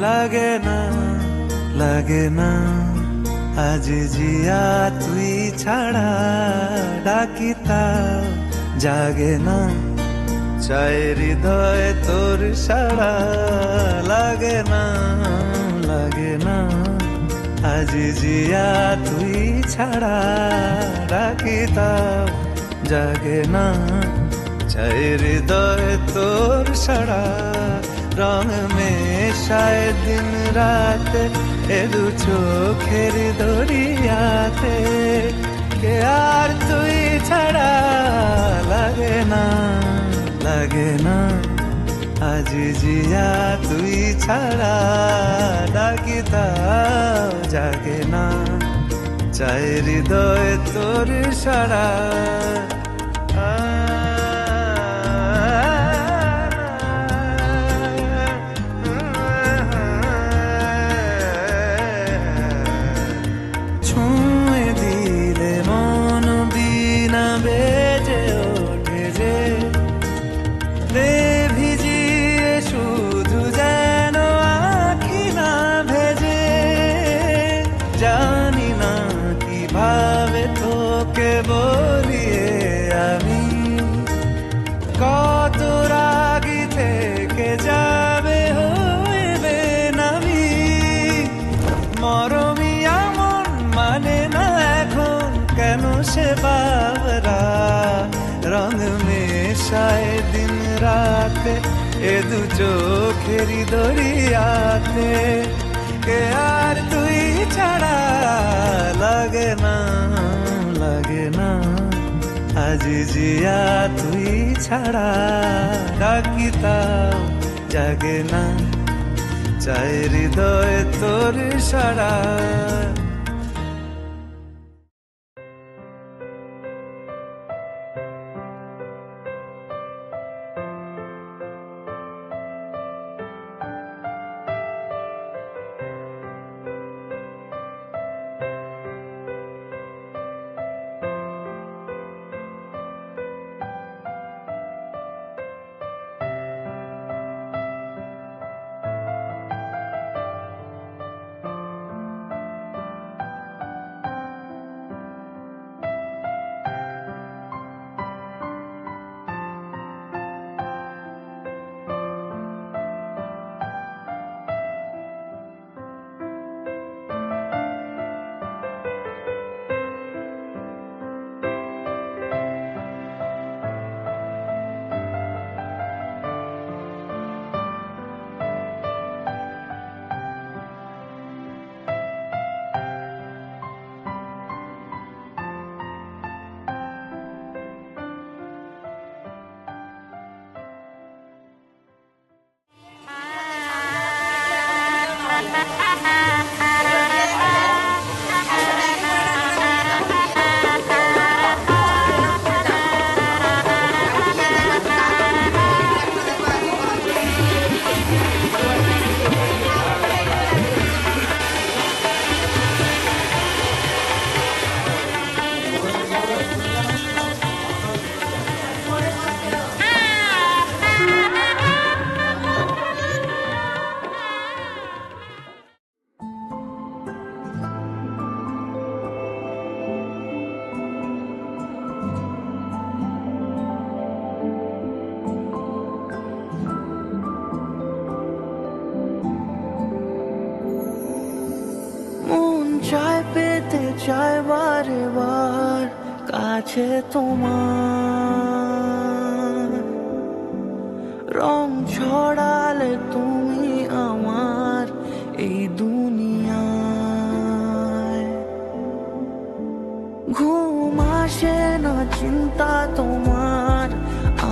লাগে না লাগে না আজ জিয়া তুই ছাড়া ডাকি তাও জাগে না চাই হৃদয় তোর সাড়া লাগে না লাগে না আজ জিয়া তুই ছাড়া ডাকি তাও জাগে না চাই হৃদয় তোর সাড়া রং মেশায় দিন রাত এ দু চোখের দরিয়াতে কে আর তুই ছাড়া লাগে না লাগে না আজ জিয়া তুই ছাড়া ডাকি তাও জাগে না চাই হৃদয় তোর সাড়া ছুঁয়ে দিলে মন বিনা বেজে ওঠে যে ভিজিয়ে শুধু যেন আঁখি না ভেজে জানি না কিভাবে তোকে বলিয়ে আমি কত রাগি থেকে যাবে হইবে নামি মরমি আমন মানে না এখন কেন সে বাবরা রং মেশায় দিন রাতে এ দু চোখেরি দরিয়াতে কে আর তুই ছাড়া লাগে না লাগে না আজ জিয়া তুই ছাড়া ডাকি তাও জাগে না চাই হৃদয় তোর সাড়া চাই বারে বার কাছে তোমার রং ছড়ালে তুমি আমার এই দুনিয়ায় ঘুম আসে না চিন্তা তোমার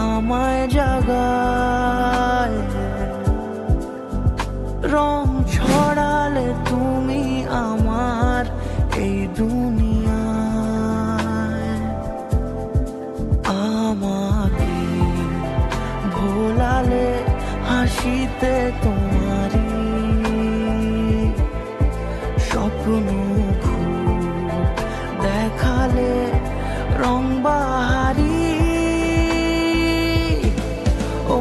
আমায় জাগায় রং ছড়ালে তুমি আমার এই দুনিয়ায় আমাকে ভোলালে হাসিতে তোমারি স্বপ্ন দেখালে রং বাহারি ও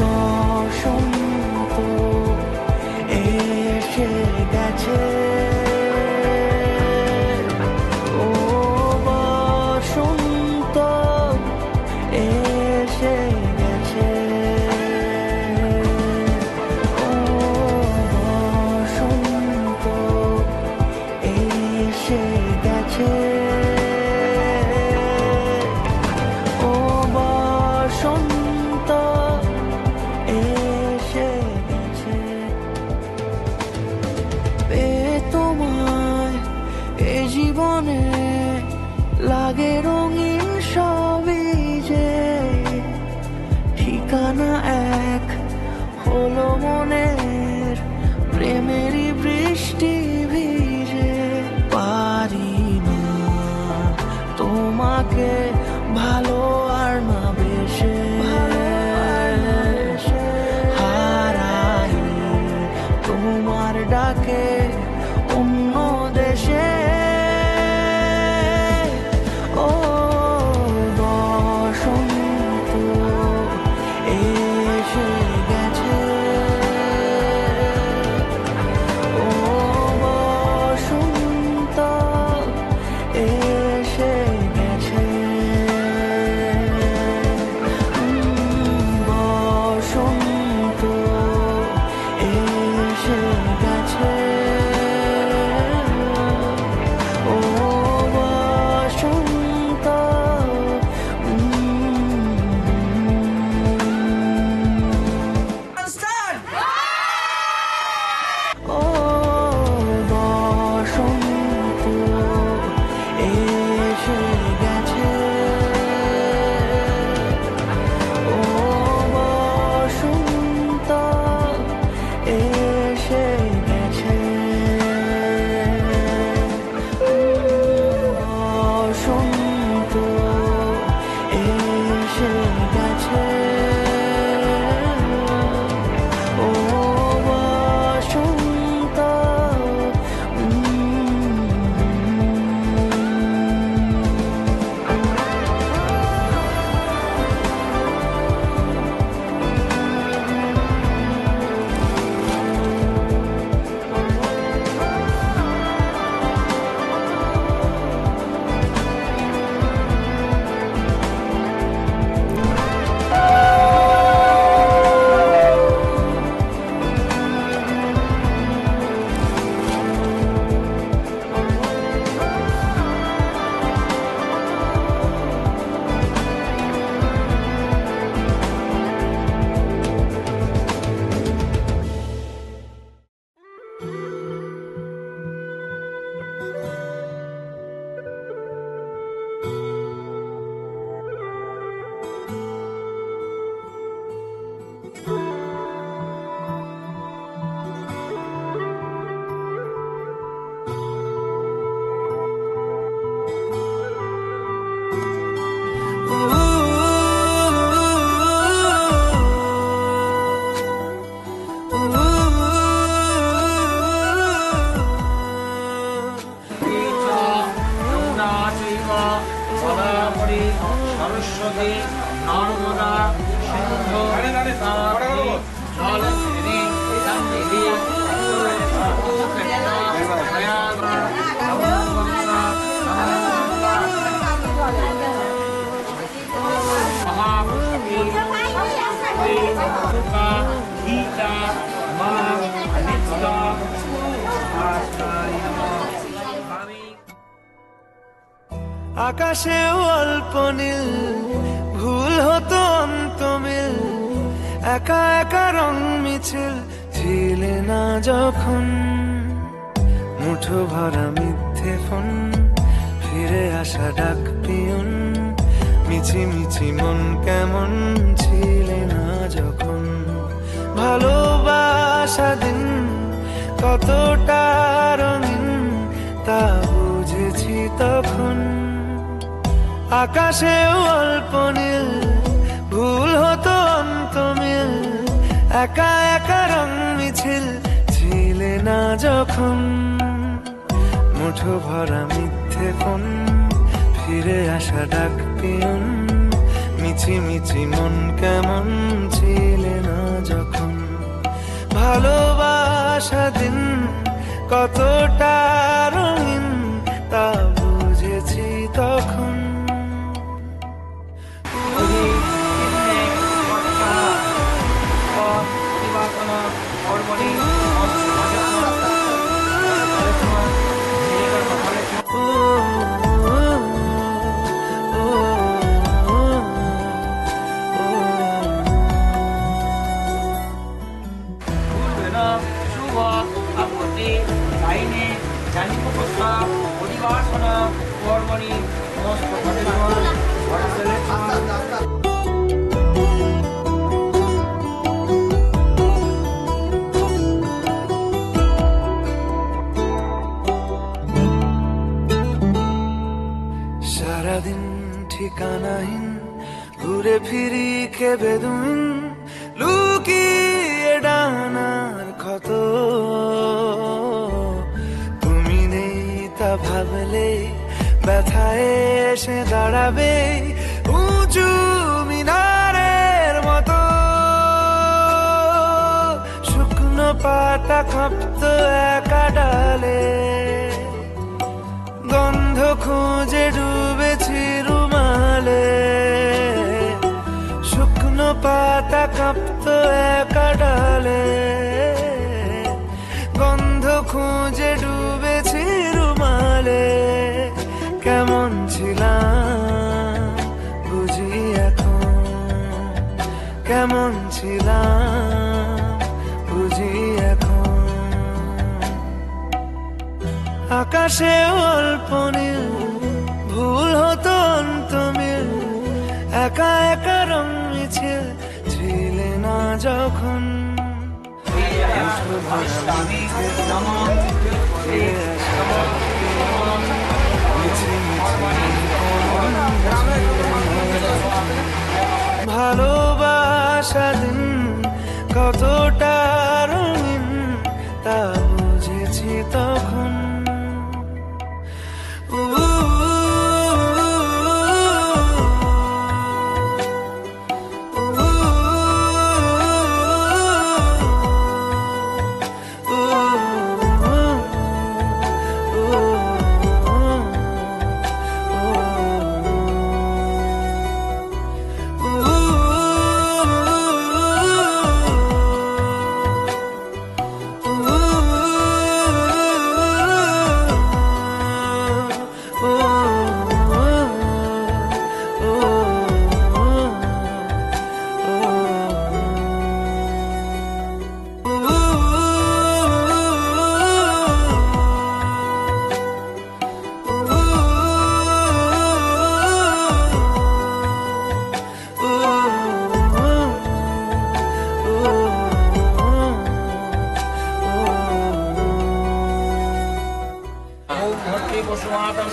বসন্ত ঠিকানা এক হলো মনের প্রেমেরই বৃষ্টি ভিজে। পারি না তোমাকে ভালো আর না বেশে, হারাই তোমার ডাকে অন্য দেশে। ও বসন্ত এসে গেছে, ও বসন্ত এসে গেছে, বসন্ত এসে গেছে, ও বসন্ত। ও বসন্ত এসে গেছে, ও বসন্ত এসে গেছে, বসন্ত এসে গেছে, ও বসন্ত। সরস্বতী নর্মদা সিন্ধু জলশ্রী সন্নিধি গীতা মা নিত্যা আকাশেও অল্প নীল, ভুল হতো অন্তমিল, একা একা রং মিছিল ছিলে না যখন। মুঠো ভরা মিথ্যে ফোন, ফিরে আসা ডাক পিয়ন, মিছি মিছি মন কেমন ছিলে না যখন। ভালোবাসা দিন কতটা রঙিন তা বুঝেছি তখন। আকাশেও অল্প নীল, ভুল হতো অন্তমিল, একা একা রং মিছিল ছিলে না যখন। মুঠো ভরা মিথ্যে ফোন, ফিরে আসা ডাক পিয়ন, মিছি মিছি মন কেমন ছিলে না যখন। ভালোবাসা দিন কতটা রঙিন তা বুঝেছি তখন। লুকিয়ে ডানার ক্ষত। তুমি নেই তা ভাবলে ব্যথায় এসে দাঁড়াবে উঁচু মিনারের মতো। শুকনো পাতা কাঁপত একা ডালে, গন্ধ খুঁজে ডুবেছি রুমালে। শুকনো পাতা কাঁপত একা ডালে, গন্ধ খুঁজে ডুবেছি রুমালে। কেমন ছিলাম বুঝি এখন, কেমন ছিলাম বুঝি এখন। আকাশে অল্প নীল, ভুল হতো অন্তমিল। একা একা রং মিছিল ছিলে না যখন। ভালোবাসা দিন কতটা রঙিন তা বুঝেছি তখন।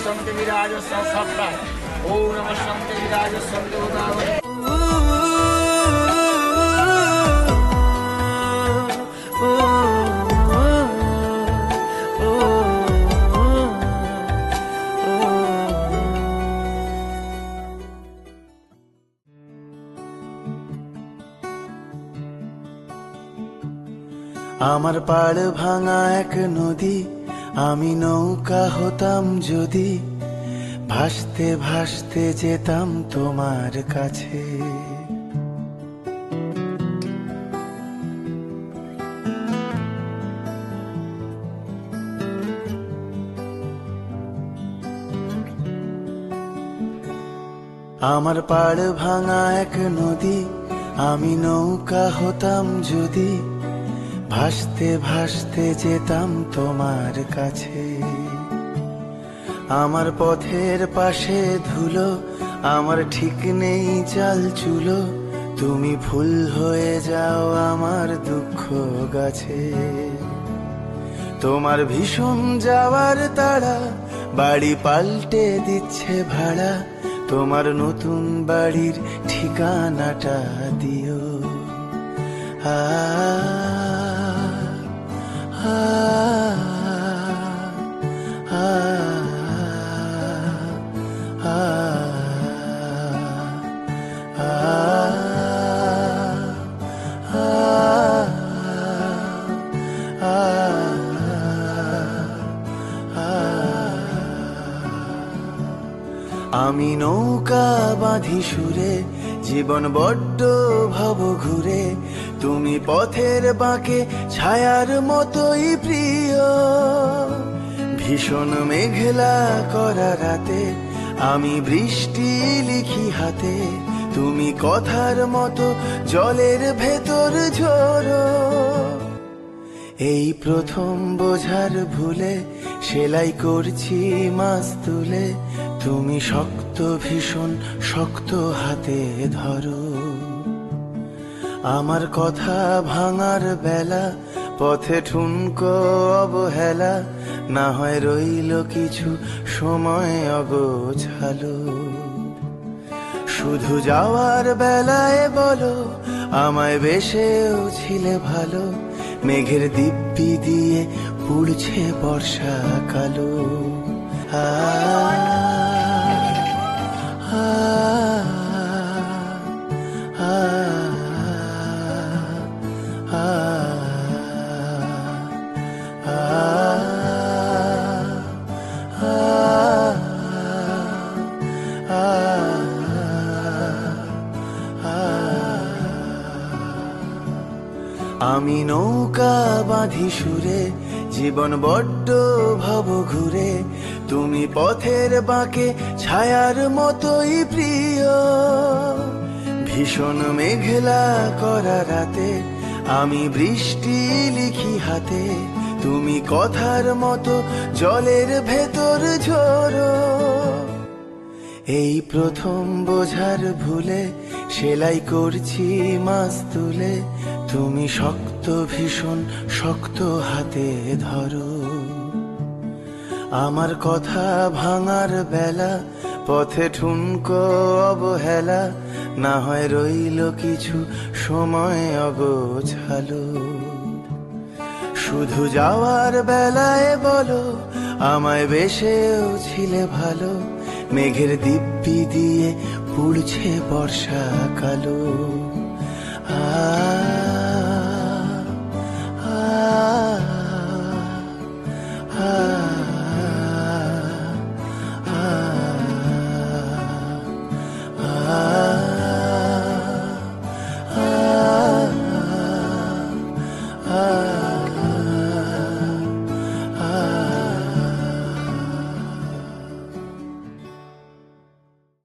सन्ते विराज सत्ता। ओम नमः सन्ते विराज सन्ते उदावरे। আমার পাড় ভাঙা এক নদী, আমি নৌকা হতাম যদি, ভাসতে ভাসতে যেতাম তোমার কাছে। আমার পাড় ভাঙা এক নদী, আমি নৌকা হতাম যদি, ভাসতে ভাসতে যেতাম তোমার কাছে। আমার পথের পাশে ধুলো, আমার ঠিক নেই চাল চুলো, তুমি ফুল হয়ে যাও আমার দুঃখ গাছে। তোমার ভীষণ যাওয়ার তাড়া, বাড়ি পাল্টে দিচ্ছে ভাড়া, তোমার নতুন বাড়ির ঠিকানাটা দিও। আমি নৌকা বাঁধি সুরে, জীবন বড্ড ভব ঘুরে, তুমি পথের বাঁকে ছায়ার মতোই প্রিয়। ভীষণ মেঘলা করা রাতে আমি বৃষ্টি লিখি হাতে, তুমি কথার মতো জলের ভেতর ঝরো। এই প্রথম বোঝার ভুলে সেলাই করছি মাছ তুলে, তুমি শক্ত ভীষণ শক্ত হাতে ধরো। আমার কথা ভাঙার বেলা, পথে ঠুনকো অবহেলা, না হয় রইল কিছু সময় অগোছালো। শুধু যাওয়ার বেলায় বলো আমায় বেশেও ছিলে ভালো, মেঘের দিব্যি দিয়ে পুড়ছে বর্ষা কালো। আ আ আ আমি নৌকা বাঁধি সুরে, জীবন বড্ড ভব ঘুরে, তুমি পথের বাঁকে ছায়ার মতোই প্রিয়। ভীষণ মেঘলা করা রাতে আমি বৃষ্টি লিখি হাতে, তুমি কথার মতো জলের ভেতর ঝরো। এই প্রথম বোঝার ভুলে সেলাই করছি মাছ তুলে, তুমি শক্ত ভীষণ শক্ত হাতে ধরো। আমার কথা ভাঙার বেলা, পথে ঠুনকো অবহেলা, না হয় রইল কিছু সময় অগোছালো। শুধু যাওয়ার বেলায় বলো, আমায় বেশেও ছিলে ভালো, মেঘের দিব্যি দিয়ে পুড়ছে বর্ষা কালো। আ